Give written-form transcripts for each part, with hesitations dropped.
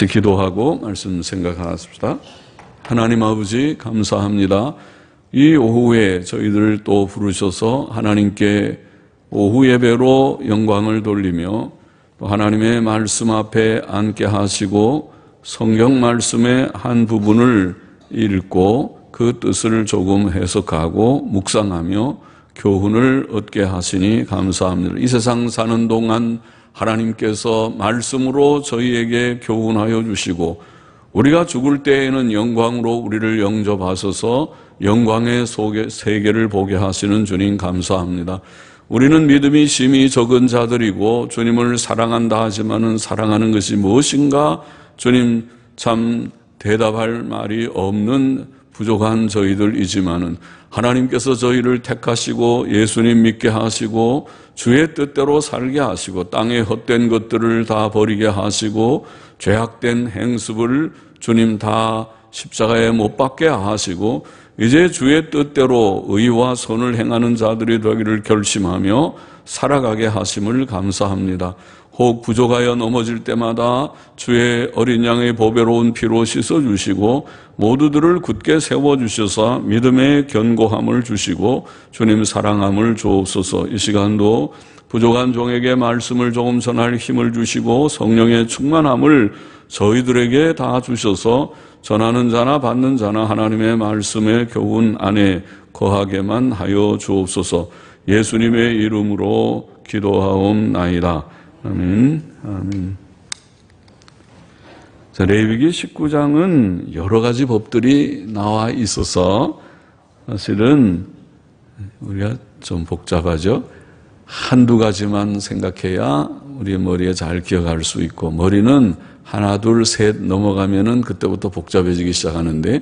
같이 기도하고 말씀 생각하십시다. 하나님 아버지 감사합니다. 이 오후에 저희들을 또 부르셔서 하나님께 오후 예배로 영광을 돌리며 또 하나님의 말씀 앞에 앉게 하시고 성경 말씀의 한 부분을 읽고 그 뜻을 조금 해석하고 묵상하며 교훈을 얻게 하시니 감사합니다. 이 세상 사는 동안 하나님께서 말씀으로 저희에게 교훈하여 주시고 우리가 죽을 때에는 영광으로 우리를 영접하셔서 영광의 세계를 보게 하시는 주님 감사합니다. 우리는 믿음이 심히 적은 자들이고 주님을 사랑한다 하지만은 사랑하는 것이 무엇인가 주님 참 대답할 말이 없는 부족한 저희들이지만은 하나님께서 저희를 택하시고 예수님 믿게 하시고 주의 뜻대로 살게 하시고 땅의 헛된 것들을 다 버리게 하시고 죄악된 행습을 주님 다 십자가에 못 박게 하시고 이제 주의 뜻대로 의와 선을 행하는 자들이 되기를 결심하며 살아가게 하심을 감사합니다. 혹 부족하여 넘어질 때마다 주의 어린 양의 보배로운 피로 씻어주시고 모두들을 굳게 세워주셔서 믿음의 견고함을 주시고 주님 사랑함을 주옵소서. 이 시간도 부족한 종에게 말씀을 조금 전할 힘을 주시고 성령의 충만함을 저희들에게 다 주셔서 전하는 자나 받는 자나 하나님의 말씀의 교훈 안에 거하게만 하여 주옵소서. 예수님의 이름으로 기도하옵나이다. 아멘. 아멘. 자, 레위기 19장은 여러 가지 법들이 나와 있어서 사실은 우리가 좀 복잡하죠. 한두 가지만 생각해야 우리의 머리에 잘 기억할 수 있고 머리는 하나, 둘, 셋 넘어가면은 그때부터 복잡해지기 시작하는데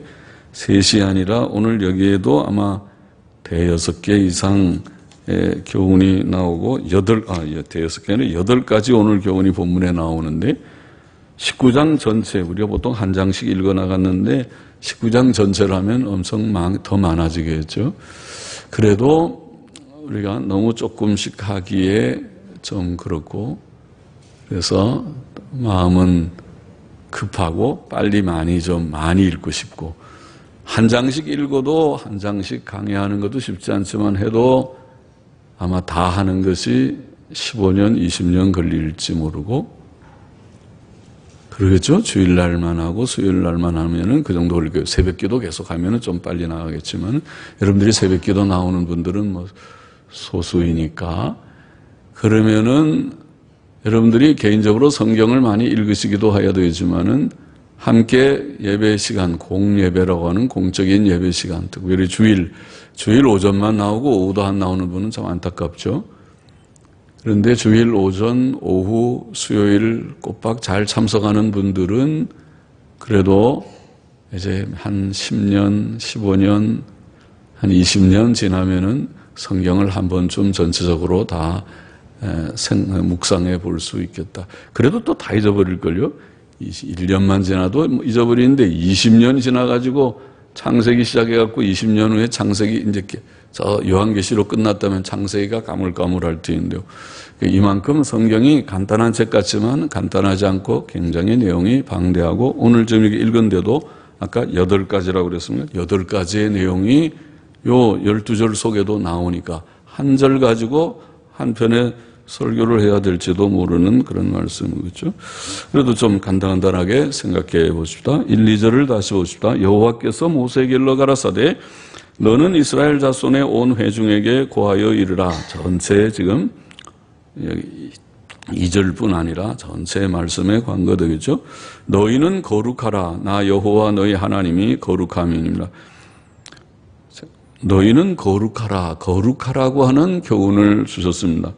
셋이 아니라 오늘 여기에도 아마 대여섯 개 이상 교훈이 나오고 대여섯 개는 8가지 오늘 교훈이 본문에 나오는데 19장 전체 우리가 보통 한 장씩 읽어 나갔는데 19장 전체를 하면 엄청 더 많아지겠죠. 그래도 우리가 너무 조금씩 하기에 좀 그렇고 그래서 마음은 급하고 빨리 많이 읽고 싶고 한 장씩 읽어도 한 장씩 강의하는 것도 쉽지 않지만 해도 아마 다 하는 것이 15년, 20년 걸릴지 모르고 그러겠죠? 주일날만 하고 수요일날만 하면은 그 정도 걸릴 거예요. 새벽기도 계속 하면은 좀 빨리 나가겠지만 여러분들이 새벽기도 나오는 분들은 뭐 소수이니까 그러면은 여러분들이 개인적으로 성경을 많이 읽으시기도 해야 되지만은 함께 예배 시간, 공예배라고 하는 공적인 예배 시간, 특별히 주일 오전만 나오고 오후도 안 나오는 분은 참 안타깝죠. 그런데 주일 오전, 오후, 수요일 꼬박 잘 참석하는 분들은 그래도 이제 한 10년, 15년, 한 20년 지나면은 성경을 한 번쯤 전체적으로 다 묵상해 볼 수 있겠다. 그래도 또 다 잊어버릴걸요? 1년만 지나도 잊어버리는데 20년이 지나가지고 창세기 시작해갖고 20년 후에 창세기 이제 저 요한계시로 끝났다면 창세기가 가물가물할 터인데요. 이만큼 성경이 간단한 책 같지만 간단하지 않고 굉장히 내용이 방대하고 오늘 좀 읽은데도 아까 8가지라고 그랬습니다. 8가지의 내용이 요 12절 속에도 나오니까 한 절 가지고 한 편의 설교를 해야 될지도 모르는 그런 말씀이겠죠. 그래도 좀 간단하게 생각해 보십시다. 1, 2절을 다시 보십시다. 여호와께서 모세에게 일러 가라사대 너는 이스라엘 자손의 온 회중에게 고하여 이르라. 전체 지금 2절뿐 아니라 전체 말씀에 관계되겠죠. 너희는 거룩하라. 나 여호와 너희 하나님이 거룩함이니라. 너희는 거룩하라. 거룩하라고 하는 교훈을 주셨습니다.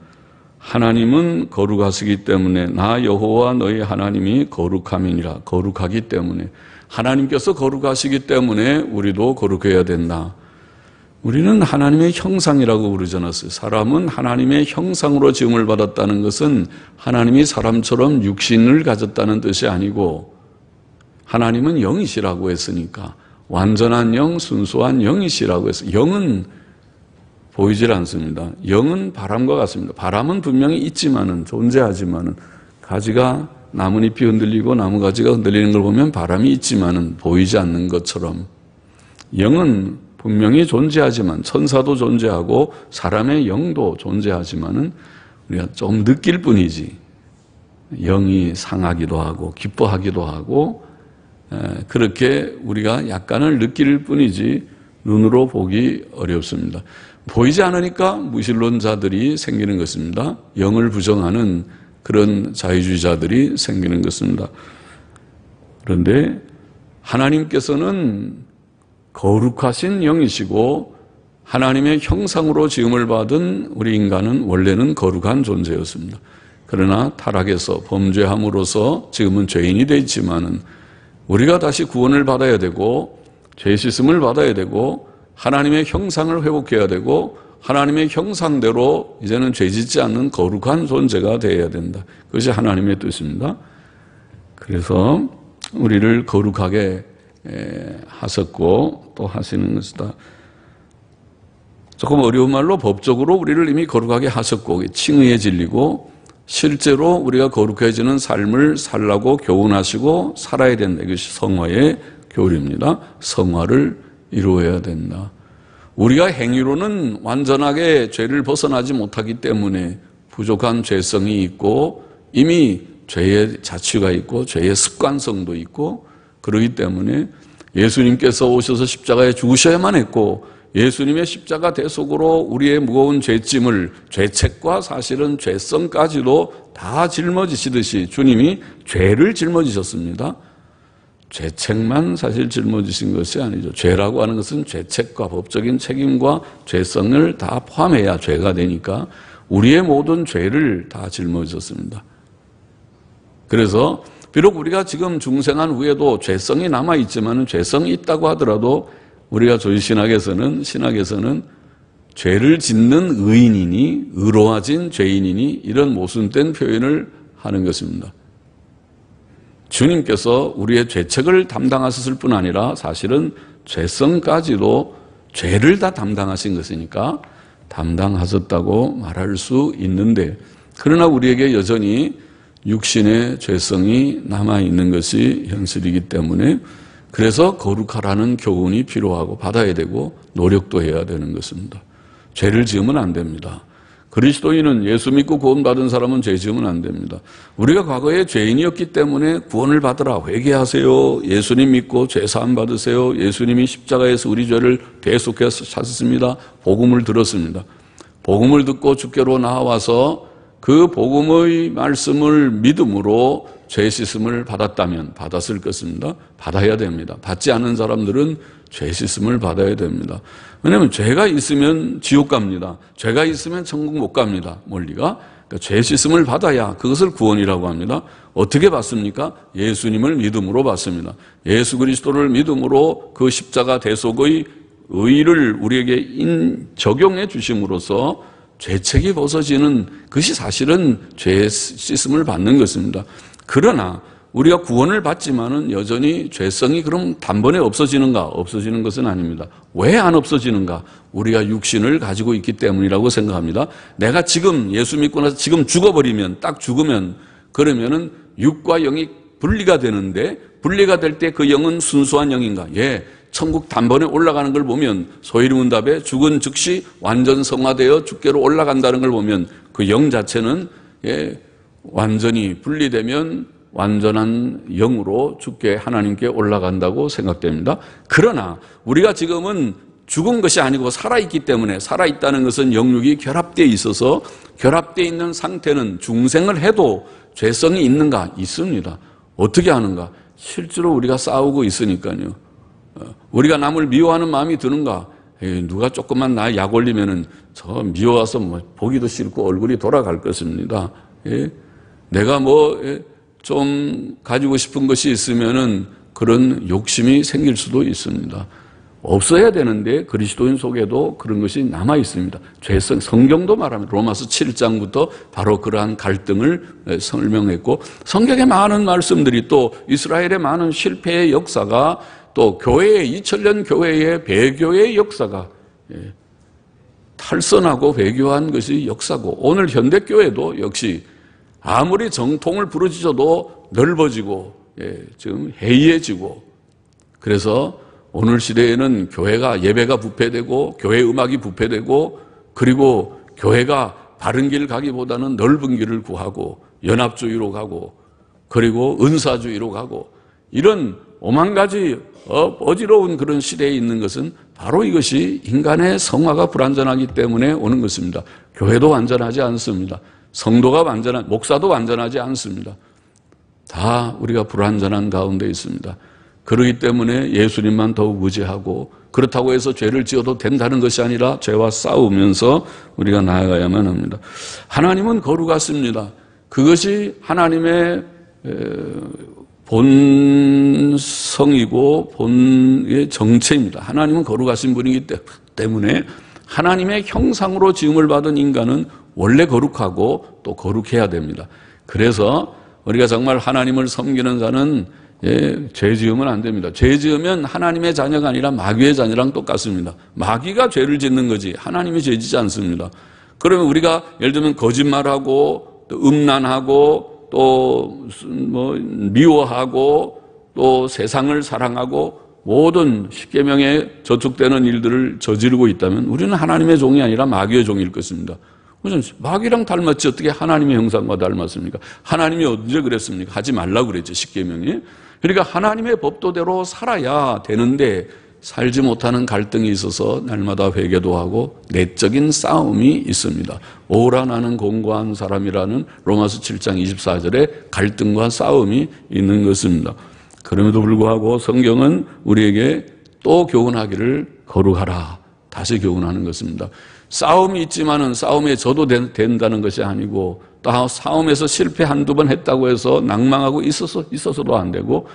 하나님은 거룩하시기 때문에 나 여호와 너희 하나님이 거룩함이니라. 거룩하기 때문에 하나님께서 거룩하시기 때문에 우리도 거룩해야 된다. 우리는 하나님의 형상이라고 부르지 않았어요. 사람은 하나님의 형상으로 지음을 받았다는 것은 하나님이 사람처럼 육신을 가졌다는 뜻이 아니고 하나님은 영이시라고 했으니까 완전한 영, 순수한 영이시라고 했어요. 영은 보이질 않습니다. 영은 바람과 같습니다. 바람은 분명히 있지만은 존재하지만은 가지가 나뭇잎이 흔들리고 나무가지가 흔들리는 걸 보면 바람이 있지만은 보이지 않는 것처럼 영은 분명히 존재하지만, 천사도 존재하고 사람의 영도 존재하지만은 우리가 좀 느낄 뿐이지, 영이 상하기도 하고 기뻐하기도 하고 그렇게 우리가 약간을 느낄 뿐이지 눈으로 보기 어렵습니다. 보이지 않으니까 무신론자들이 생기는 것입니다. 영을 부정하는 그런 자유주의자들이 생기는 것입니다. 그런데 하나님께서는 거룩하신 영이시고 하나님의 형상으로 지음을 받은 우리 인간은 원래는 거룩한 존재였습니다. 그러나 타락해서 범죄함으로써 지금은 죄인이 되어 있지만은 우리가 다시 구원을 받아야 되고 죄 씻음을 받아야 되고 하나님의 형상을 회복해야 되고 하나님의 형상대로 이제는 죄 짓지 않는 거룩한 존재가 되어야 된다. 그것이 하나님의 뜻입니다. 그래서 우리를 거룩하게 하셨고 또 하시는 것이다. 조금 어려운 말로 법적으로 우리를 이미 거룩하게 하셨고 칭의에 질리고 실제로 우리가 거룩해지는 삶을 살라고 교훈하시고 살아야 된다. 이것이 성화의 교리입니다. 성화를 이루어야 된다. 우리가 행위로는 완전하게 죄를 벗어나지 못하기 때문에 부족한 죄성이 있고 이미 죄의 자취가 있고 죄의 습관성도 있고 그러기 때문에 예수님께서 오셔서 십자가에 죽으셔야만 했고 예수님의 십자가 대속으로 우리의 무거운 죄짐을 죄책과 사실은 죄성까지도 다 짊어지시듯이 주님이 죄를 짊어지셨습니다. 죄책만 사실 짊어지신 것이 아니죠. 죄라고 하는 것은 죄책과 법적인 책임과 죄성을 다 포함해야 죄가 되니까 우리의 모든 죄를 다 짊어지셨습니다. 그래서 비록 우리가 지금 중생한 후에도 죄성이 남아있지만 죄성이 있다고 하더라도 우리가 저희 신학에서는 죄를 짓는 의인이니 의로워진 죄인이니 이런 모순된 표현을 하는 것입니다. 주님께서 우리의 죄책을 담당하셨을 뿐 아니라 사실은 죄성까지도 죄를 다 담당하신 것이니까 담당하셨다고 말할 수 있는데 그러나 우리에게 여전히 육신의 죄성이 남아있는 것이 현실이기 때문에 그래서 거룩하라는 교훈이 필요하고 받아야 되고 노력도 해야 되는 것입니다. 죄를 지으면 안 됩니다. 그리스도인은 예수 믿고 구원받은 사람은 죄 지으면 안 됩니다. 우리가 과거에 죄인이었기 때문에 구원을 받으라 회개하세요. 예수님 믿고 죄 사함 받으세요. 예수님이 십자가에서 우리 죄를 대속해서 찾았습니다. 복음을 들었습니다. 복음을 듣고 주께로 나와서 그 복음의 말씀을 믿음으로 죄 씻음을 받았다면 받았을 것입니다. 받아야 됩니다. 받지 않은 사람들은 죄 씻음을 받아야 됩니다. 왜냐하면 죄가 있으면 지옥 갑니다. 죄가 있으면 천국 못 갑니다. 원리가. 그러니까 죄 씻음을 받아야 그것을 구원이라고 합니다. 어떻게 받습니까? 예수님을 믿음으로 받습니다. 예수 그리스도를 믿음으로 그 십자가 대속의 의의를 우리에게 적용해 주심으로써 죄책이 벗어지는 것이 사실은 죄 씻음을 받는 것입니다. 그러나 우리가 구원을 받지만은 여전히 죄성이 그럼 단번에 없어지는가? 없어지는 것은 아닙니다. 왜 안 없어지는가? 우리가 육신을 가지고 있기 때문이라고 생각합니다. 내가 지금 예수 믿고 나서 지금 죽어버리면 딱 죽으면 그러면은 육과 영이 분리가 되는데 분리가 될 때 그 영은 순수한 영인가? 예. 천국 단번에 올라가는 걸 보면 소위문답에 죽은 즉시 완전 성화되어 주께로 올라간다는 걸 보면 그 영 자체는 완전히 분리되면 완전한 영으로 주께 하나님께 올라간다고 생각됩니다. 그러나 우리가 지금은 죽은 것이 아니고 살아있기 때문에 살아있다는 것은 영육이 결합되어 있어서 결합되어 있는 상태는 중생을 해도 죄성이 있는가? 있습니다. 어떻게 하는가? 실제로 우리가 싸우고 있으니까요. 우리가 남을 미워하는 마음이 드는가? 누가 조금만 나 약 올리면은 저 미워서 뭐 보기도 싫고 얼굴이 돌아갈 것입니다. 내가 좀 가지고 싶은 것이 있으면은 그런 욕심이 생길 수도 있습니다. 없어야 되는데 그리스도인 속에도 그런 것이 남아 있습니다. 죄성, 성경도 말합니다. 로마서 7장부터 바로 그러한 갈등을 설명했고 성경의 많은 말씀들이 또 이스라엘의 많은 실패의 역사가 또 교회의 2000년 교회의 배교의 역사가 탈선하고 배교한 것이 역사고 오늘 현대교회도 역시 아무리 정통을 부르짖어도 넓어지고 지금 해이해지고, 그래서 오늘 시대에는 교회가 예배가 부패되고 교회 음악이 부패되고, 그리고 교회가 바른 길 가기보다는 넓은 길을 구하고 연합주의로 가고 그리고 은사주의로 가고, 이런 오만 가지 어지러운 그런 시대에 있는 것은 바로 이것이 인간의 성화가 불완전하기 때문에 오는 것입니다. 교회도 완전하지 않습니다. 성도가 목사도 완전하지 않습니다. 다 우리가 불완전한 가운데 있습니다. 그렇기 때문에 예수님만 더욱 의지하고, 그렇다고 해서 죄를 지어도 된다는 것이 아니라 죄와 싸우면서 우리가 나아가야만 합니다. 하나님은 거룩하십니다. 그것이 하나님의 본성이고 본의 정체입니다. 하나님은 거룩하신 분이기 때문에 하나님의 형상으로 지음을 받은 인간은 원래 거룩하고 또 거룩해야 됩니다. 그래서 우리가 정말 하나님을 섬기는 자는 죄 지으면 안 됩니다. 죄 지으면 하나님의 자녀가 아니라 마귀의 자녀랑 똑같습니다. 마귀가 죄를 짓는 거지 하나님이 죄 짓지 않습니다. 그러면 우리가 예를 들면 거짓말하고 또 음란하고 또 미워하고 또 세상을 사랑하고 모든 십계명에 저촉되는 일들을 저지르고 있다면 우리는 하나님의 종이 아니라 마귀의 종일 것입니다. 마귀랑 닮았지 어떻게 하나님의 형상과 닮았습니까? 하나님이 언제 그랬습니까? 하지 말라고 그랬죠, 십계명이. 그러니까 하나님의 법도대로 살아야 되는데 살지 못하는 갈등이 있어서 날마다 회개도 하고 내적인 싸움이 있습니다. 오라 나는 공고한 사람이라는 로마서 7장 24절에 갈등과 싸움이 있는 것입니다. 그럼에도 불구하고 성경은 우리에게 또 교훈하기를 거룩하라, 다시 교훈하는 것입니다. 싸움이 있지만은 싸움에 져도 된다는 것이 아니고, 또 싸움에서 실패 한두 번 했다고 해서 낭망하고 있어서도 안 되고,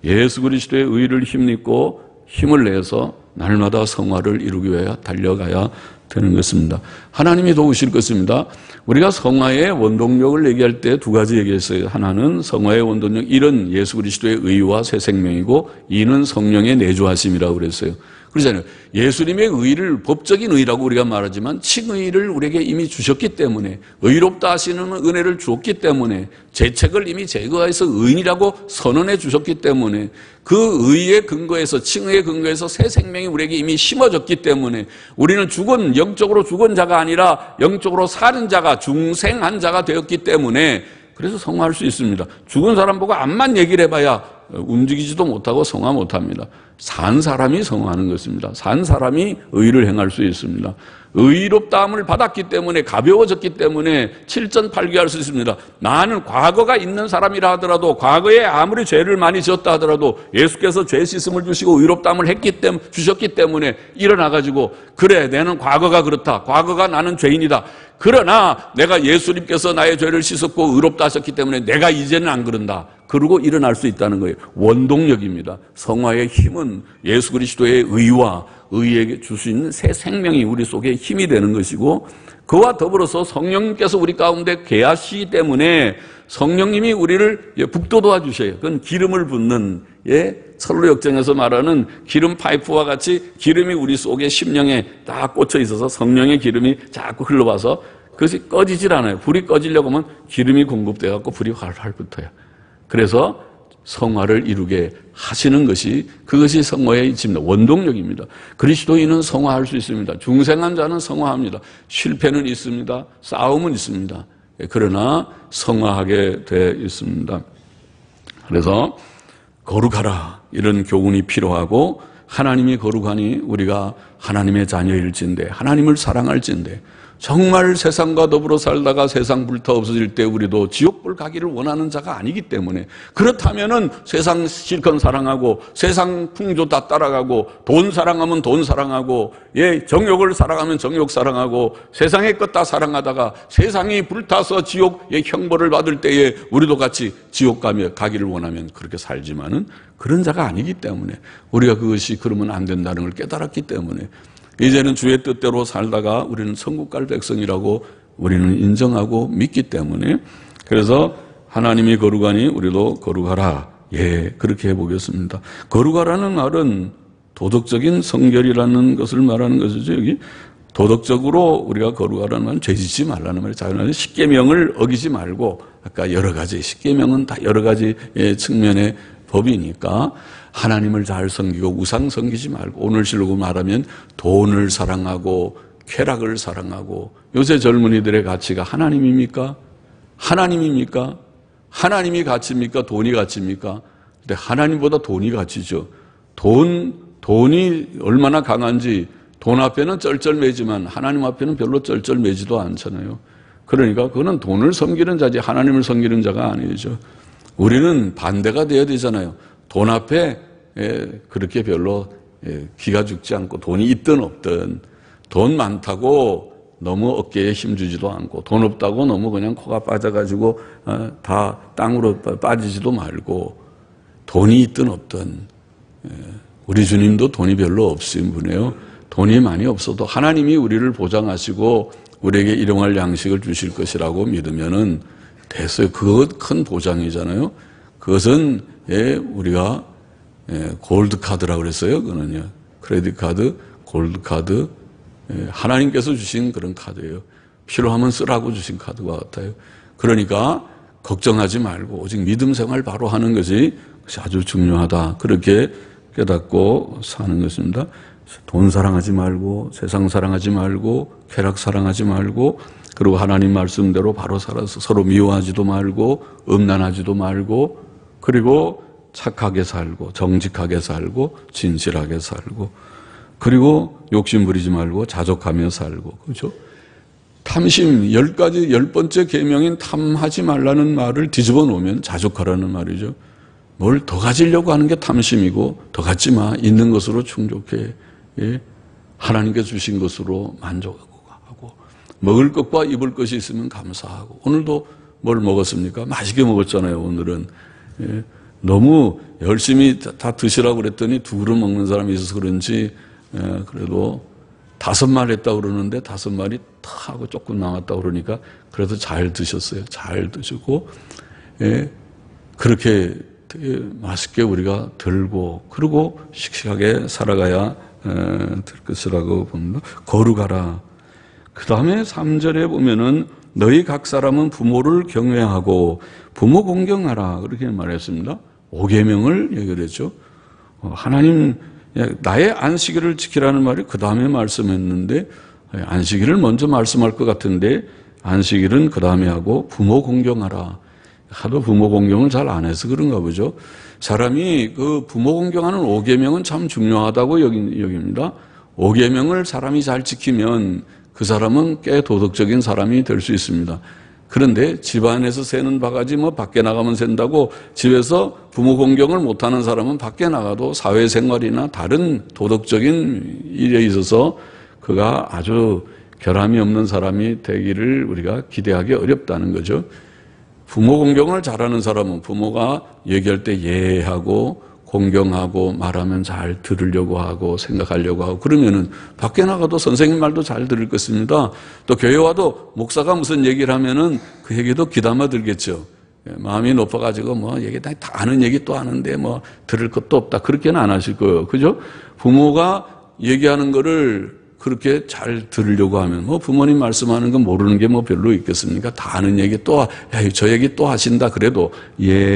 예수 그리스도의 의를 힘입고 힘을 내서 날마다 성화를 이루기 위해 달려가야 되는 것입니다. 하나님이 도우실 것입니다. 우리가 성화의 원동력을 얘기할 때 두 가지 얘기했어요. 하나는 성화의 원동력 1은 예수 그리스도의 의와 새 생명이고 2는 성령의 내주하심이라고 그랬어요. 그러잖아요. 예수님의 의를 법적인 의라고 우리가 말하지만 칭의를 우리에게 이미 주셨기 때문에, 의롭다 하시는 은혜를 주었기 때문에, 죄책을 이미 제거해서 의인이라고 선언해 주셨기 때문에, 그 의의 근거에서, 칭의의 근거에서 새 생명이 우리에게 이미 심어졌기 때문에 우리는 영적으로 죽은 자가 아니라 영적으로 사는 자가, 중생한 자가 되었기 때문에 그래서 성화할 수 있습니다. 죽은 사람 보고 암만 얘기를 해봐야 움직이지도 못하고 성화 못합니다. 산 사람이 성화하는 것입니다. 산 사람이 의를 행할 수 있습니다. 의롭다함을 받았기 때문에, 가벼워졌기 때문에 7전8귀할 수 있습니다. 나는 과거가 있는 사람이라 하더라도, 과거에 아무리 죄를 많이 지었다 하더라도 예수께서 죄 씻음을 주시고 의롭다함을 주셨기 때문에 일어나가지고, 그래 나는 과거가 그렇다, 과거가 나는 죄인이다, 그러나 내가 예수님께서 나의 죄를 씻었고 의롭다 하셨기 때문에 내가 이제는 안 그런다, 그러고 일어날 수 있다는 거예요. 원동력입니다. 성화의 힘은 예수 그리스도의 의와 의에게 줄 수 있는 새 생명이 우리 속에 힘이 되는 것이고, 그와 더불어서 성령님께서 우리 가운데 계하시기 때문에 성령님이 우리를 북돋워 주셔요. 그건 기름을 붓는, 철로 역정에서 말하는 기름 파이프와 같이 기름이 우리 속에 심령에 딱 꽂혀 있어서 성령의 기름이 자꾸 흘러와서 그것이 꺼지질 않아요. 불이 꺼지려고 하면 기름이 공급돼 갖고 불이 활활 붙어요. 그래서 성화를 이루게 하시는 것이, 그것이 성화의 이치입니다. 원동력입니다. 그리스도인은 성화할 수 있습니다. 중생한 자는 성화합니다. 실패는 있습니다. 싸움은 있습니다. 그러나 성화하게 되어 있습니다. 그래서 거룩하라, 이런 교훈이 필요하고, 하나님이 거룩하니 우리가 하나님의 자녀일진데, 하나님을 사랑할진데, 정말 세상과 더불어 살다가 세상 불타 없어질 때 우리도 지옥불 가기를 원하는 자가 아니기 때문에, 그렇다면은 세상 실컷 사랑하고 세상 풍조 다 따라가고, 돈 사랑하면 돈 사랑하고, 정욕을 사랑하면 정욕 사랑하고, 세상의 것 다 사랑하다가 세상이 불타서 지옥의 형벌을 받을 때에 우리도 같이 지옥 가기를 원하면 그렇게 살지만은 그런 자가 아니기 때문에, 우리가 그것이 그러면 안 된다는 걸 깨달았기 때문에 이제는 주의 뜻대로 살다가 우리는 천국 갈 백성이라고 우리는 인정하고 믿기 때문에, 그래서 하나님이 거룩하니 우리도 거룩하라, 그렇게 해보겠습니다. 거룩하라는 말은 도덕적인 성결이라는 것을 말하는 것이죠. 여기 도덕적으로 우리가 거룩하라는 말은 죄짓지 말라는 말이에요. 자연히 십계명을 어기지 말고 아까 여러 가지, 십계명은 다 여러 가지 측면의 법이니까 하나님을 잘 섬기고 우상 섬기지 말고, 오늘식으로 말하면 돈을 사랑하고 쾌락을 사랑하고. 요새 젊은이들의 가치가 하나님입니까? 하나님입니까? 하나님이 가치입니까? 돈이 가치입니까? 근데 하나님보다 돈이 가치죠. 돈이 얼마나 강한지, 돈 앞에는 쩔쩔매지만 하나님 앞에는 별로 쩔쩔매지도 않잖아요. 그러니까 그거는 돈을 섬기는 자지 하나님을 섬기는 자가 아니죠. 우리는 반대가 되어야 되잖아요. 돈 앞에 그렇게 별로 기가 죽지 않고, 돈이 있든 없든 돈 많다고 너무 어깨에 힘주지도 않고, 돈 없다고 너무 그냥 코가 빠져가지고 다 땅으로 빠지지도 말고, 돈이 있든 없든. 우리 주님도 돈이 별로 없으신 분이에요. 돈이 많이 없어도 하나님이 우리를 보장하시고 우리에게 일용할 양식을 주실 것이라고 믿으면은 됐어요. 그것 큰 보장이잖아요. 그것은 우리가 골드 카드라고 그랬어요. 그거는요. 크레딧 카드, 골드 카드, 하나님께서 주신 그런 카드예요. 필요하면 쓰라고 주신 카드와 같아요. 그러니까 걱정하지 말고 오직 믿음 생활 바로 하는 것이 아주 중요하다. 그렇게 깨닫고 사는 것입니다. 돈 사랑하지 말고, 세상 사랑하지 말고, 쾌락 사랑하지 말고, 그리고 하나님 말씀대로 바로 살아서 서로 미워하지도 말고, 음란하지도 말고, 그리고 착하게 살고, 정직하게 살고, 진실하게 살고, 그리고 욕심 부리지 말고 자족하며 살고. 그렇죠? 탐심, 10번째 계명인 탐하지 말라는 말을 뒤집어 놓으면 자족하라는 말이죠. 뭘 더 가지려고 하는 게 탐심이고, 더 갖지 마. 있는 것으로 충족해. 하나님께 주신 것으로 만족하고, 먹을 것과 입을 것이 있으면 감사하고. 오늘도 뭘 먹었습니까? 맛있게 먹었잖아요. 오늘은. 너무 열심히 다 드시라고 그랬더니 2그릇 먹는 사람이 있어서 그런지 그래도 5말 했다고 그러는데 5말이 탁 하고 조금 남았다고 그러니까 그래도 잘 드셨어요. 잘 드시고, 그렇게 되게 맛있게 우리가 들고, 그리고 씩씩하게 살아가야 될 것이라고 봅니다. 거룩하라. 그 다음에 3절에 보면은 너희 각 사람은 부모를 경외하고 부모 공경하라. 그렇게 말했습니다. 5계명을 얘기를 했죠. 하나님, 나의 안식일을 지키라는 말이 그 다음에 말씀했는데, 안식일을 먼저 말씀할 것 같은데 안식일은 그 다음에 하고 부모 공경하라. 하도 부모 공경을 잘 안 해서 그런가 보죠. 사람이 그 부모 공경하는 5계명은 참 중요하다고 여깁니다. 5계명을 사람이 잘 지키면 그 사람은 꽤 도덕적인 사람이 될 수 있습니다. 그런데 집안에서 새는 바가지 뭐 밖에 나가면 샌다고 집에서 부모 공경을 못하는 사람은 밖에 나가도 사회생활이나 다른 도덕적인 일에 있어서 그가 아주 결함이 없는 사람이 되기를 우리가 기대하기 어렵다는 거죠. 부모 공경을 잘하는 사람은 부모가 얘기할 때 예하고 공경하고 말하면 잘 들으려고 하고 생각하려고 하고, 그러면은 밖에 나가도 선생님 말도 잘 들을 것입니다. 또 교회 와도 목사가 무슨 얘기를 하면은 그 얘기도 귀담아 들겠죠. 마음이 높아가지고 뭐 얘기 다 아는 얘기 또 하는데 뭐 들을 것도 없다. 그렇게는 안 하실 거예요. 그죠? 부모가 얘기하는 거를 그렇게 잘 들으려고 하면 뭐 부모님 말씀하는 건 모르는 게 뭐 별로 있겠습니까? 다 아는 얘기 또, 저 얘기 또 하신다. 그래도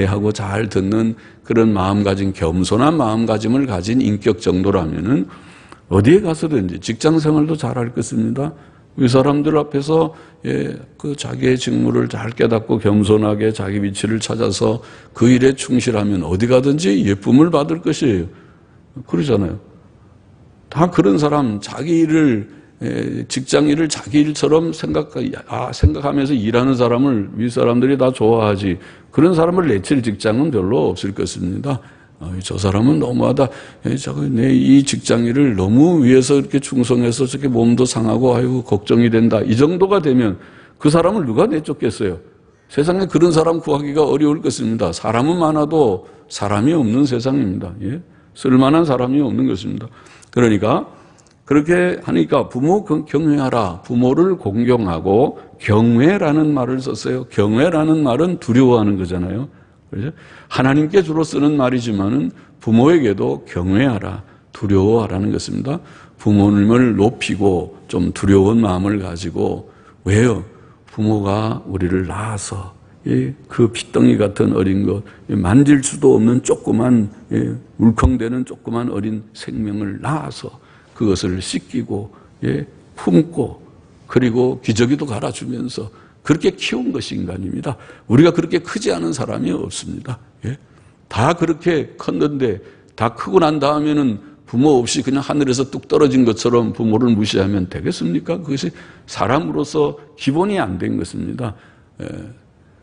하고 잘 듣는 그런 마음가짐, 겸손한 마음가짐을 가진 인격 정도라면은 어디에 가서든지 직장 생활도 잘할 것입니다. 이 사람들 앞에서 그 자기의 직무를 잘 깨닫고 겸손하게 자기 위치를 찾아서 그 일에 충실하면 어디 가든지 예쁨을 받을 것이에요. 그러잖아요. 다 그런 사람, 자기 일을, 직장 일을 자기 일처럼 생각하면서 일하는 사람을 윗사람들이 다 좋아하지. 그런 사람을 내칠 직장은 별로 없을 것입니다. 저 사람은 너무하다. 내 이 직장 일을 너무 위해서 이렇게 충성해서 저렇게 몸도 상하고, 아이고, 걱정이 된다. 이 정도가 되면 그 사람을 누가 내쫓겠어요? 세상에 그런 사람 구하기가 어려울 것입니다. 사람은 많아도 사람이 없는 세상입니다. 쓸만한 사람이 없는 것입니다. 그러니까 그렇게 하니까 부모 경외하라. 부모를 공경하고, 경외라는 말을 썼어요. 경외라는 말은 두려워하는 거잖아요. 그렇죠? 하나님께 주로 쓰는 말이지만은 부모에게도 경외하라, 두려워하라는 것입니다. 부모님을 높이고 좀 두려운 마음을 가지고. 왜요? 부모가 우리를 낳아서 그 핏덩이 같은 어린 것, 만질 수도 없는 조그만 울컹대는 조그만 어린 생명을 낳아서 그것을 씻기고 품고 그리고 기저귀도 갈아주면서 그렇게 키운 것이 인간입니다. 우리가 그렇게 크지 않은 사람이 없습니다. 다 그렇게 컸는데 다 크고 난 다음에는 부모 없이 그냥 하늘에서 뚝 떨어진 것처럼 부모를 무시하면 되겠습니까? 그것이 사람으로서 기본이 안 된 것입니다.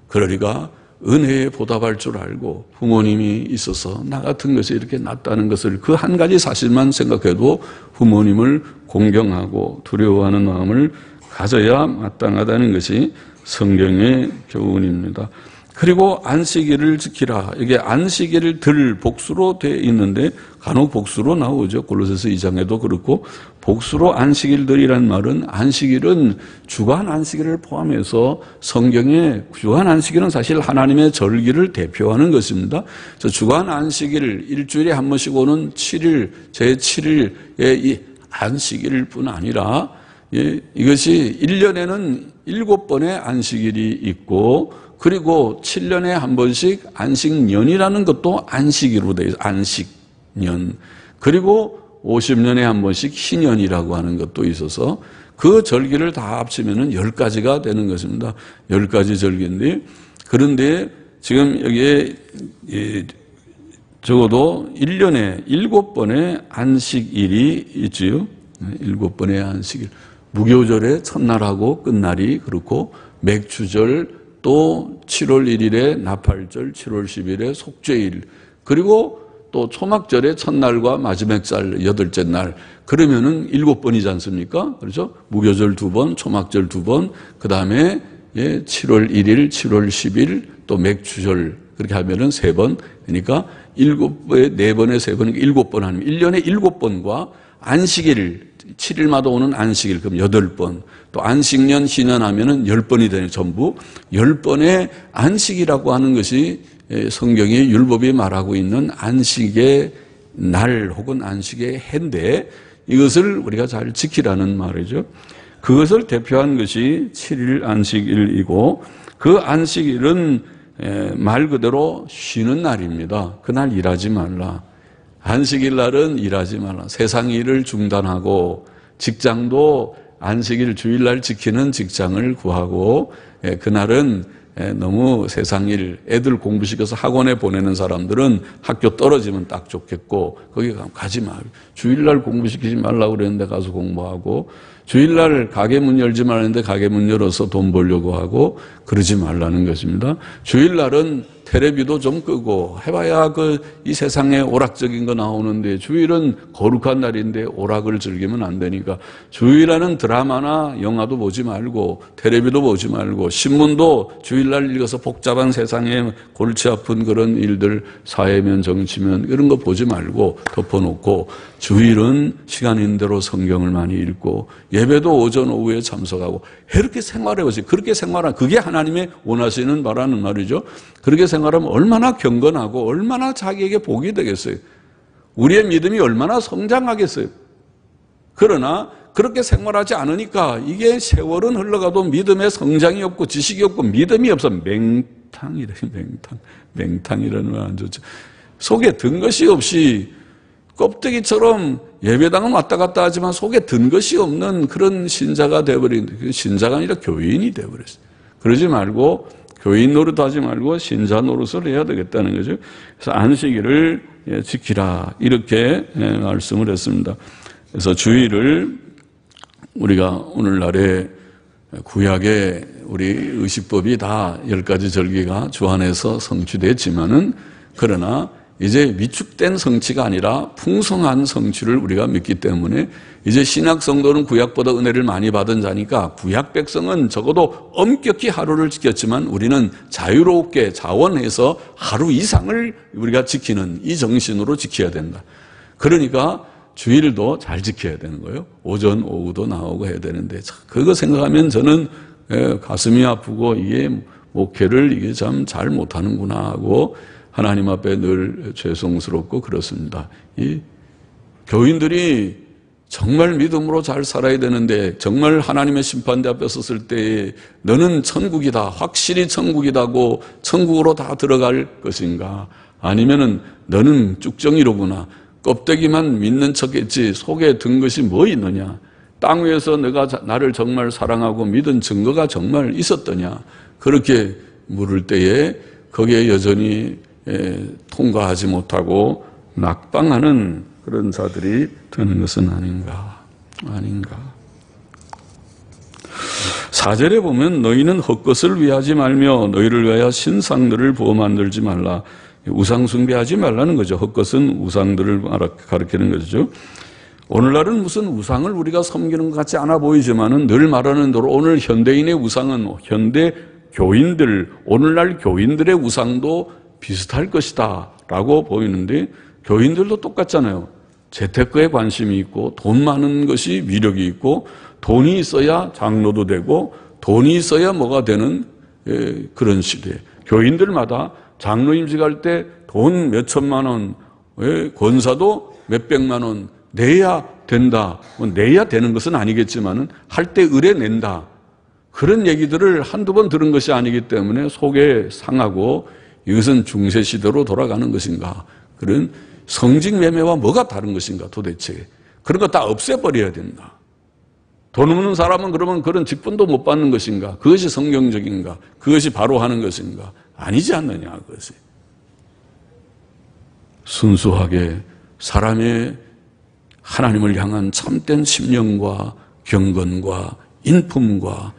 그러니까 은혜에 보답할 줄 알고 부모님이 있어서 나 같은 것이 이렇게 낫다는 것을 그 한 가지 사실만 생각해도 부모님을 공경하고 두려워하는 마음을 가져야 마땅하다는 것이 성경의 교훈입니다. 그리고 안식일을 지키라. 이게 안식일을 들 복수로 되어 있는데 간혹 복수로 나오죠. 골로새서 2장에도 그렇고 복수로 안식일들이란 말은 안식일은 주간 안식일을 포함해서 성경의 주간 안식일은 사실 하나님의 절기를 대표하는 것입니다. 주간 안식일 일주일에 한 번씩 오는 7일 제7일의 이 안식일일 뿐 아니라 이것이 1년에는 7번의 안식일이 있고 그리고 7년에 한 번씩 안식년이라는 것도 안식일로 되어 있어요. 안식년. 그리고 50년에 한 번씩 희년이라고 하는 것도 있어서 그 절기를 다 합치면 10가지가 되는 것입니다. 10가지 절기인데 그런데 지금 여기에 적어도 1년에 7번의 안식일이 있지요. 7번의 안식일. 무교절의 첫날하고 끝날이 그렇고 맥주절 또 7월 1일에 나팔절, 7월 10일에 속죄일, 그리고 또 초막절의 첫날과 마지막 날, 8째 날, 그러면은 7번이지 않습니까? 그렇죠? 무교절 2번, 초막절 2번, 그 다음에 7월 1일, 7월 10일, 또 맥주절, 그렇게 하면은 3번, 그러니까 7번에 4번에 3번, 7번 하면 1년에 7번과 안식일, 7일마다 오는 안식일, 그럼 8번. 또 안식년, 희년 하면은 10번이 되는 전부 10번의 안식이라고 하는 것이 성경이 율법이 말하고 있는 안식의 날 혹은 안식의 해인데 이것을 우리가 잘 지키라는 말이죠. 그것을 대표한 것이 7일 안식일이고 그 안식일은 말 그대로 쉬는 날입니다. 그날 일하지 말라. 안식일 날은 일하지 말라. 세상 일을 중단하고 직장도 안식일 주일날 지키는 직장을 구하고 그날은 너무 세상 일, 애들 공부시켜서 학원에 보내는 사람들은 학교 떨어지면 딱 좋겠고 거기 가지 마. 주일날 공부시키지 말라고 그랬는데 가서 공부하고 주일날 가게 문 열지 말았는데 가게 문 열어서 돈 벌려고 하고 그러지 말라는 것입니다. 주일날은 텔레비도 좀 끄고 해봐야 이 세상에 오락적인 거 나오는데 주일은 거룩한 날인데 오락을 즐기면 안 되니까 주일에는 드라마나 영화도 보지 말고 텔레비도 보지 말고 신문도 주일날 읽어서 복잡한 세상에 골치 아픈 그런 일들 사회면 정치면 이런 거 보지 말고 덮어놓고 주일은 시간인 대로 성경을 많이 읽고 예배도 오전 오후에 참석하고 이렇게 생활해보세요. 그렇게 생활하면 그게 하나님의 원하시는 바라는 말이죠. 그렇게 생활하면 얼마나 경건하고 얼마나 자기에게 복이 되겠어요. 우리의 믿음이 얼마나 성장하겠어요. 그러나 그렇게 생활하지 않으니까 이게 세월은 흘러가도 믿음의 성장이 없고 지식이 없고 믿음이 없어. 맹탕이래. 맹탕이라는 말 안 좋죠. 속에 든 것이 없이 껍데기처럼 예배당은 왔다 갔다 하지만 속에 든 것이 없는 그런 신자가 되어버린, 신자가 아니라 교인이 되어버렸어요. 그러지 말고 교인 노릇하지 말고 신자 노릇을 해야 되겠다는 거죠. 그래서 안식일을 지키라 이렇게 말씀을 했습니다. 그래서 주일을 우리가 오늘날에 구약의 우리 의식법이 다 10가지 절기가 주 안에서 성취됐지만은 그러나 이제 위축된 성취가 아니라 풍성한 성취를 우리가 믿기 때문에 이제 신약 성도는 구약보다 은혜를 많이 받은 자니까 구약 백성은 적어도 엄격히 하루를 지켰지만 우리는 자유롭게 자원해서 하루 이상을 우리가 지키는 이 정신으로 지켜야 된다. 그러니까 주일도 잘 지켜야 되는 거예요. 오전 오후도 나오고 해야 되는데 그거 생각하면 저는 가슴이 아프고 이게 목회를 이게 참 잘 못하는구나 하고 하나님 앞에 늘 죄송스럽고 그렇습니다. 이 교인들이 정말 믿음으로 잘 살아야 되는데 정말 하나님의 심판대 앞에 섰을 때 너는 천국이다, 확실히 천국이다고 천국으로 다 들어갈 것인가? 아니면은 너는 쭉정이로구나, 껍데기만 믿는 척했지 속에 든 것이 뭐 있느냐? 땅 위에서 내가 나를 정말 사랑하고 믿은 증거가 정말 있었더냐? 그렇게 물을 때에 거기에 여전히 통과하지 못하고 낙방하는 그런 자들이 되는 것은 아닌가. 4절에 보면 너희는 헛것을 위하지 말며 너희를 위하여 신상들을 부어 만들지 말라. 우상 숭배하지 말라는 거죠. 헛것은 우상들을 가리키는 거죠. 오늘날은 무슨 우상을 우리가 섬기는 것 같지 않아 보이지만은 늘 말하는 대로 오늘 현대인의 우상은 현대 교인들, 오늘날 교인들의 우상도 비슷할 것이다 라고 보이는데 교인들도 똑같잖아요. 재테크에 관심이 있고 돈 많은 것이 위력이 있고 돈이 있어야 장로도 되고 돈이 있어야 뭐가 되는 그런 시대. 교인들마다 장로 임직할 때 돈 몇 천만 원, 권사도 몇 백만 원 내야 된다. 내야 되는 것은 아니겠지만은 할 때 의뢰 낸다. 그런 얘기들을 한두 번 들은 것이 아니기 때문에 속에 상하고 이것은 중세시대로 돌아가는 것인가. 그런 성직매매와 뭐가 다른 것인가 도대체. 그런 거 다 없애버려야 된다. 돈 없는 사람은 그러면 그런 직분도 못 받는 것인가. 그것이 성경적인가. 그것이 바로 하는 것인가. 아니지 않느냐 그것이. 순수하게 사람의 하나님을 향한 참된 심령과 경건과 인품과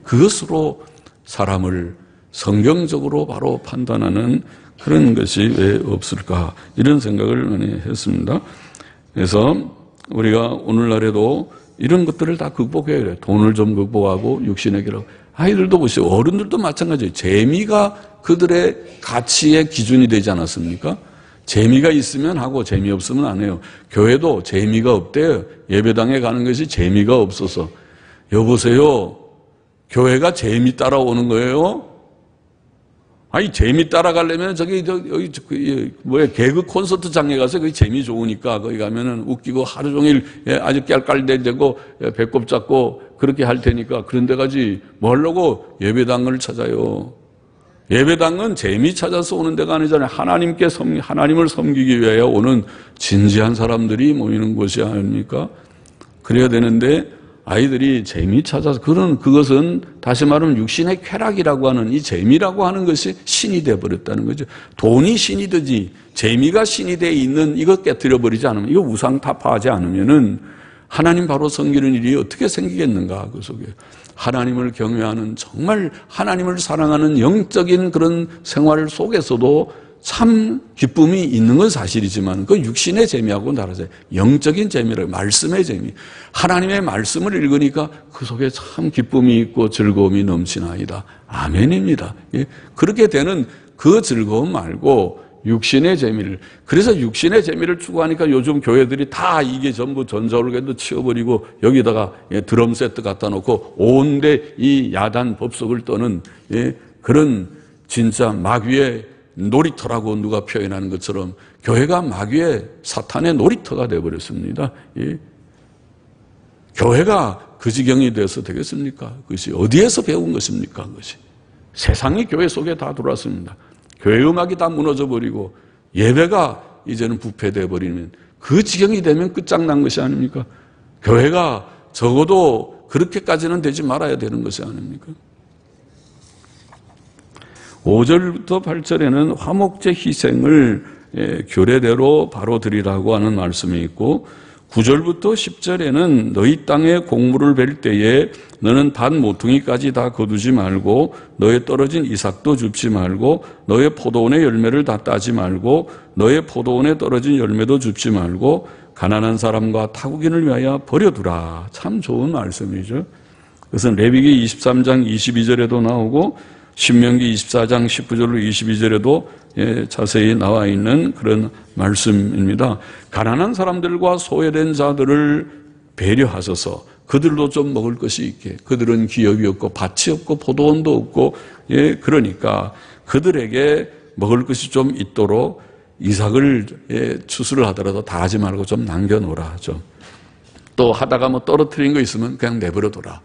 그것으로 사람을 성경적으로 바로 판단하는 그런 것이 왜 없을까 이런 생각을 많이 했습니다. 그래서 우리가 오늘날에도 이런 것들을 다 극복해야 돼요. 돈을 좀 극복하고 육신의 기록. 아이들도 보세요. 어른들도 마찬가지예요. 재미가 그들의 가치의 기준이 되지 않았습니까? 재미가 있으면 하고 재미없으면 안 해요. 교회도 재미가 없대요. 예배당에 가는 것이 재미가 없어서. 여보세요. 교회가 재미 따라오는 거예요? 아니, 재미 따라가려면 개그 콘서트장에 가서 거기 재미 좋으니까 거기 가면은 웃기고 하루 종일 아주 깔깔대고 배꼽 잡고 그렇게 할 테니까 그런 데 가지 뭐 하려고 예배당을 찾아요. 예배당은 재미 찾아서 오는 데가 아니잖아요. 하나님을 섬기기 위하여 오는 진지한 사람들이 모이는 곳이 아닙니까? 그래야 되는데 아이들이 재미 찾아서 그것은 다시 말하면 육신의 쾌락이라고 하는 이 재미라고 하는 것이 신이 되어버렸다는 거죠. 돈이 신이 되지 재미가 신이 돼 있는 이것 깨뜨려 버리지 않으면 이거 우상 타파하지 않으면은 하나님 바로 섬기는 일이 어떻게 생기겠는가 그 속에. 하나님을 경외하는 정말 하나님을 사랑하는 영적인 그런 생활 속에서도 참 기쁨이 있는 건 사실이지만 그 육신의 재미하고는 다르죠. 영적인 재미를 말씀의 재미. 하나님의 말씀을 읽으니까 그 속에 참 기쁨이 있고 즐거움이 넘치나이다. 아멘입니다. 예. 그렇게 되는 그 즐거움 말고 육신의 재미를. 그래서 육신의 재미를 추구하니까 요즘 교회들이 다 이게 전부 전자올게도 치워버리고 여기다가 드럼 세트 갖다 놓고 온데 이 야단 법석을 떠는 그런 진짜 마귀의 놀이터라고 누가 표현하는 것처럼 교회가 마귀의 사탄의 놀이터가 되어버렸습니다. 예. 교회가 그 지경이 돼서 되겠습니까? 그것이 어디에서 배운 것입니까? 그것이 세상이 교회 속에 다 들어왔습니다. 교회 음악이 다 무너져 버리고 예배가 이제는 부패되어 버리면 그 지경이 되면 끝장난 것이 아닙니까? 교회가 적어도 그렇게까지는 되지 말아야 되는 것이 아닙니까? 5절부터 8절에는 화목제 희생을 규례대로 바로 드리라고 하는 말씀이 있고 9절부터 10절에는 너희 땅에 곡물을 벨 때에 너는 단 모퉁이까지 다 거두지 말고 너의 떨어진 이삭도 줍지 말고 너의 포도원의 열매를 다 따지 말고 너의 포도원에 떨어진 열매도 줍지 말고 가난한 사람과 타국인을 위하여 버려두라. 참 좋은 말씀이죠. 그것은 레위기 23장 22절에도 나오고 신명기 24장 19절로 22절에도 자세히 나와 있는 그런 말씀입니다. 가난한 사람들과 소외된 자들을 배려하셔서 그들도 좀 먹을 것이 있게. 그들은 기업이 없고 밭이 없고 포도원도 없고 그러니까 그들에게 먹을 것이 좀 있도록 이삭을 추수를 하더라도 다 하지 말고 좀 남겨놓으라. 좀 또 하다가 뭐 떨어뜨린 거 있으면 그냥 내버려둬라.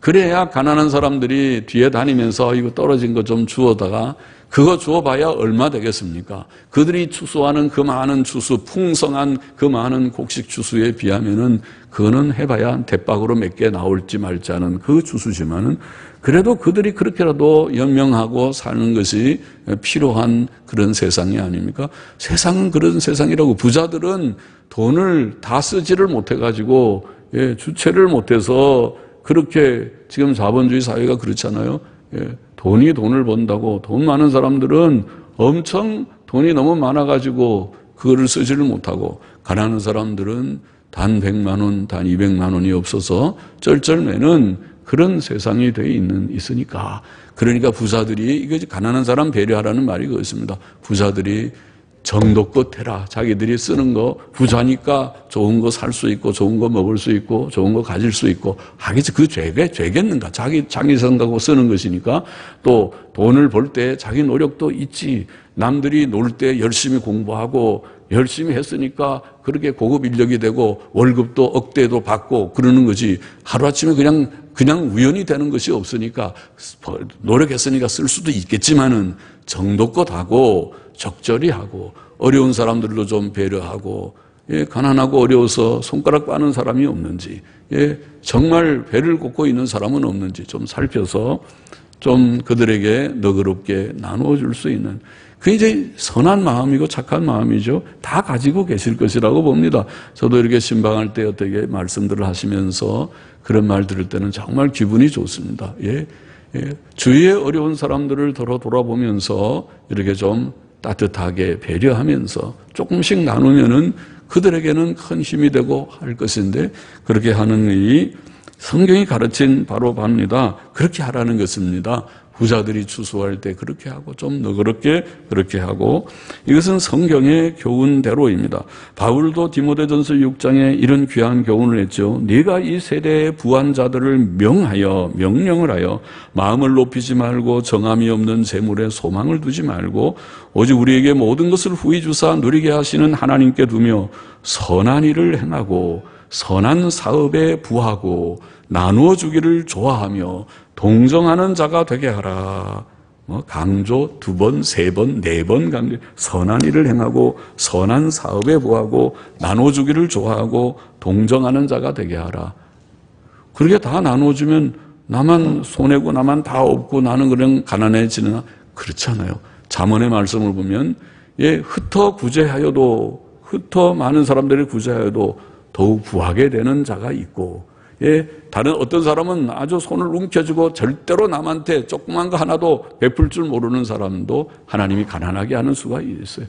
그래야 가난한 사람들이 뒤에 다니면서 이거 떨어진 거 좀 주워다가 그거 주워봐야 얼마 되겠습니까? 그들이 추수하는 그 많은 추수, 풍성한 그 많은 곡식 추수에 비하면은 그거는 해봐야 대박으로 몇 개 나올지 말지 않은 그 추수지만은 그래도 그들이 그렇게라도 연명하고 사는 것이 필요한 그런 세상이 아닙니까? 세상은 그런 세상이라고. 부자들은 돈을 다 쓰지를 못해가지고 주체를 못해서 그렇게 지금 자본주의 사회가 그렇잖아요. 돈이 돈을 번다고. 돈 많은 사람들은 엄청 돈이 너무 많아가지고 그거를 쓰지를 못하고, 가난한 사람들은 단 100만 원, 단 200만 원이 없어서 쩔쩔매는 그런 세상이 돼 있으니까. 그러니까 부자들이, 이거 가난한 사람 배려하라는 말이 그렇습니다. 부자들이 정도껏 해라. 자기들이 쓰는 거, 부자니까 좋은 거 살 수 있고, 좋은 거 먹을 수 있고, 좋은 거 가질 수 있고, 하겠지. 그 죄겠는가? 자기 생각하고 쓰는 것이니까. 또 돈을 벌 때 자기 노력도 있지. 남들이 놀 때 열심히 공부하고, 열심히 했으니까 그렇게 고급 인력이 되고, 월급도 억대도 받고 그러는 거지. 하루아침에 그냥 우연히 되는 것이 없으니까, 노력했으니까 쓸 수도 있겠지만은 정도껏 하고, 적절히 하고, 어려운 사람들도 좀 배려하고, 가난하고 어려워서 손가락 빠는 사람이 없는지, 정말 배를 꽂고 있는 사람은 없는지 좀 살펴서 좀 그들에게 너그럽게 나누어 줄 수 있는, 그게 이제 선한 마음이고 착한 마음이죠. 다 가지고 계실 것이라고 봅니다. 저도 이렇게 신방할 때 어떻게 말씀들을 하시면서 그런 말 들을 때는 정말 기분이 좋습니다. 주위에 어려운 사람들을 돌아보면서 이렇게 좀 따뜻하게 배려하면서 조금씩 나누면은 그들에게는 큰 힘이 되고 할 것인데, 그렇게 하는 이 성경이 가르친 바로 바입니다. 그렇게 하라는 것입니다. 부자들이 추수할 때 그렇게 하고, 좀 너그럽게 그렇게 하고, 이것은 성경의 교훈대로입니다. 바울도 디모데전서 6장에 이런 귀한 교훈을 했죠. 네가 이 세대의 부한 자들을 명령을 하여 마음을 높이지 말고 정함이 없는 재물에 소망을 두지 말고 오직 우리에게 모든 것을 후히 주사 누리게 하시는 하나님께 두며 선한 일을 행하고 선한 사업에 부하고 나누어 주기를 좋아하며 동정하는 자가 되게 하라. 강조 2번, 3번, 4번 강조. 선한 일을 행하고 선한 사업에 부하고 나누어 주기를 좋아하고 동정하는 자가 되게 하라. 그렇게 다 나누어주면 나만 손해고 나만 다 없고 나는 그냥 가난해지나? 그렇잖아요. 잠언의 말씀을 보면 흩어 많은 사람들이 구제하여도 더욱 부하게 되는 자가 있고, 다른 어떤 사람은 아주 손을 움켜쥐고 절대로 남한테 조그만 거 하나도 베풀 줄 모르는 사람도 하나님이 가난하게 하는 수가 있어요.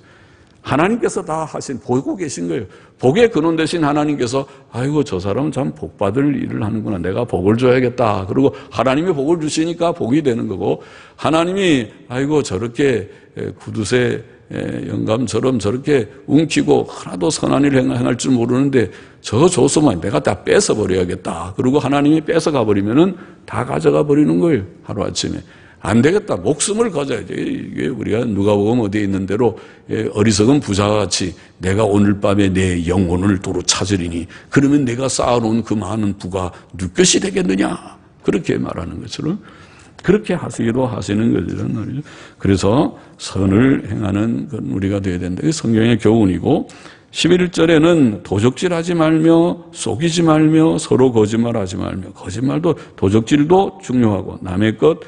하나님께서 다 보고 계신 거예요. 복의 근원 되신 하나님께서 아이고 저 사람은 참 복받을 일을 하는구나. 내가 복을 줘야겠다. 그리고 하나님이 복을 주시니까 복이 되는 거고, 하나님이 아이고 저렇게 구두쇠 영감처럼 저렇게 움키고 하나도 선한 일을 행할 줄 모르는데 저 줬으면 내가 다 뺏어버려야겠다. 그리고 하나님이 뺏어가 버리면은 다 가져가 버리는 거예요. 하루아침에. 안 되겠다. 목숨을 가져야지. 이게 우리가 누가복음 어디에 있는 대로 어리석은 부자같이 내가 오늘 밤에 내 영혼을 도로 찾으리니 그러면 내가 쌓아놓은 그 많은 부가 누 것이 되겠느냐. 그렇게 말하는 것처럼 그렇게 하시기도 하시는 것이란 말이죠. 그래서 선을 행하는 건 우리가 되어야 된다. 이게 성경의 교훈이고, 11절에는 도적질하지 말며 속이지 말며 서로 거짓말하지 말며, 거짓말도 도적질도 중요하고 남의 것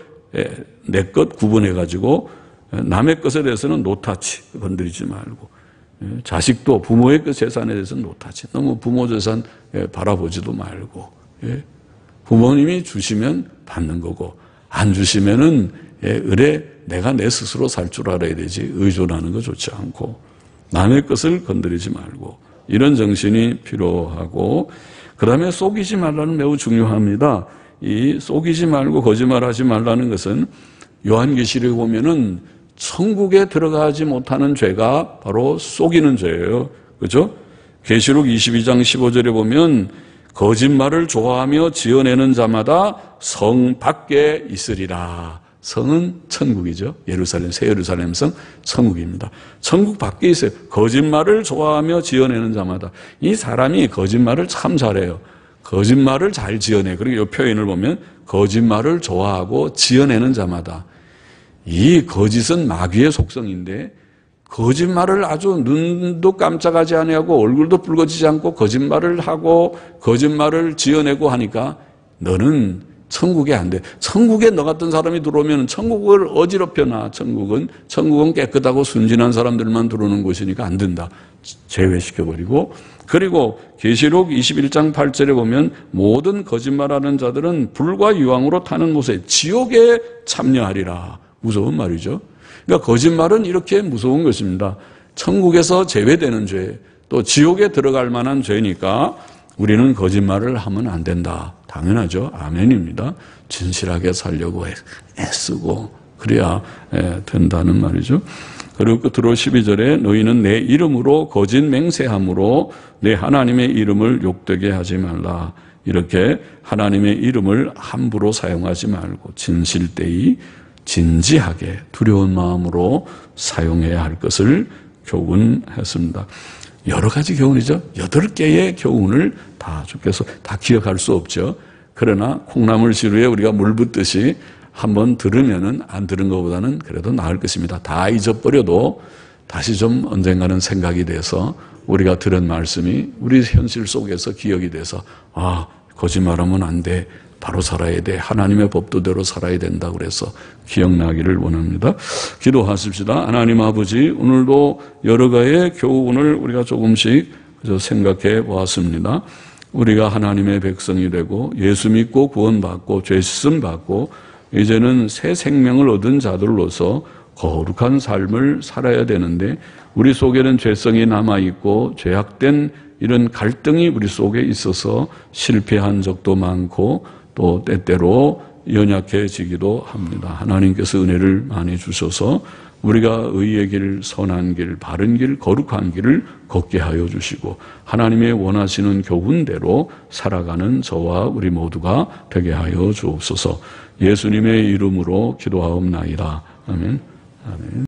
내 것 구분해가지고 남의 것에 대해서는 노타치 건드리지 말고, 자식도 부모의 그 재산에 대해서는 노타치, 너무 부모 재산 바라보지도 말고, 부모님이 주시면 받는 거고 안 주시면은 내가 내 스스로 살 줄 알아야 되지 의존하는 거 좋지 않고 남의 것을 건드리지 말고, 이런 정신이 필요하고, 그 다음에 속이지 말라는 매우 중요합니다. 이 속이지 말고 거짓말하지 말라는 것은 요한계시록에 보면은 천국에 들어가지 못하는 죄가 바로 속이는 죄예요. 그렇죠? 계시록 22장 15절에 보면 거짓말을 좋아하며 지어내는 자마다 성 밖에 있으리라. 성은 천국이죠. 예루살렘, 새 예루살렘 성, 천국입니다. 천국 밖에 있어요. 거짓말을 좋아하며 지어내는 자마다. 이 사람이 거짓말을 참 잘해요. 거짓말을 잘 지어내. 그리고 이 표현을 보면 거짓말을 좋아하고 지어내는 자마다. 이 거짓은 마귀의 속성인데 거짓말을 아주 눈도 깜짝하지 아니하고 얼굴도 붉어지지 않고 거짓말을 하고 거짓말을 지어내고 하니까 너는 천국에 안 돼. 천국에 너 같은 사람이 들어오면 천국을 어지럽혀놔. 천국은 깨끗하고 순진한 사람들만 들어오는 곳이니까 안 된다. 제외시켜버리고, 그리고 계시록 21장 8절에 보면 모든 거짓말하는 자들은 불과 유황으로 타는 곳에 지옥에 참여하리라. 무서운 말이죠. 그러니까 거짓말은 이렇게 무서운 것입니다. 천국에서 제외되는 죄, 또 지옥에 들어갈 만한 죄니까 우리는 거짓말을 하면 안 된다. 당연하죠. 아멘입니다. 진실하게 살려고 애쓰고 그래야 된다는 말이죠. 그리고 끝으로 12절에 너희는 내 이름으로 거짓 맹세함으로 내 하나님의 이름을 욕되게 하지 말라. 이렇게 하나님의 이름을 함부로 사용하지 말고 진실되이 진지하게 두려운 마음으로 사용해야 할 것을 교훈했습니다. 여러 가지 교훈이죠. 8개의 교훈을 다 주께서 다 기억할 수 없죠. 그러나 콩나물 시루에 우리가 물 붓듯이 한번 들으면은 안 들은 것보다는 그래도 나을 것입니다. 다 잊어버려도 다시 좀 언젠가는 생각이 돼서 우리가 들은 말씀이 우리 현실 속에서 기억이 돼서 거짓말하면 안 돼. 바로 살아야 돼. 하나님의 법도대로 살아야 된다. 그래서 기억나기를 원합니다. 기도하십시다. 하나님 아버지, 오늘도 여러 가지의 교훈을 우리가 조금씩 생각해 보았습니다. 우리가 하나님의 백성이 되고 예수 믿고 구원받고 죄 씻음 받고 이제는 새 생명을 얻은 자들로서 거룩한 삶을 살아야 되는데 우리 속에는 죄성이 남아있고 죄악된 이런 갈등이 우리 속에 있어서 실패한 적도 많고 또 때때로 연약해지기도 합니다. 하나님께서 은혜를 많이 주셔서 우리가 의의 길, 선한 길, 바른 길, 거룩한 길을 걷게 하여 주시고 하나님의 원하시는 교훈대로 살아가는 저와 우리 모두가 되게 하여 주옵소서. 예수님의 이름으로 기도하옵나이다. 아멘. 아멘.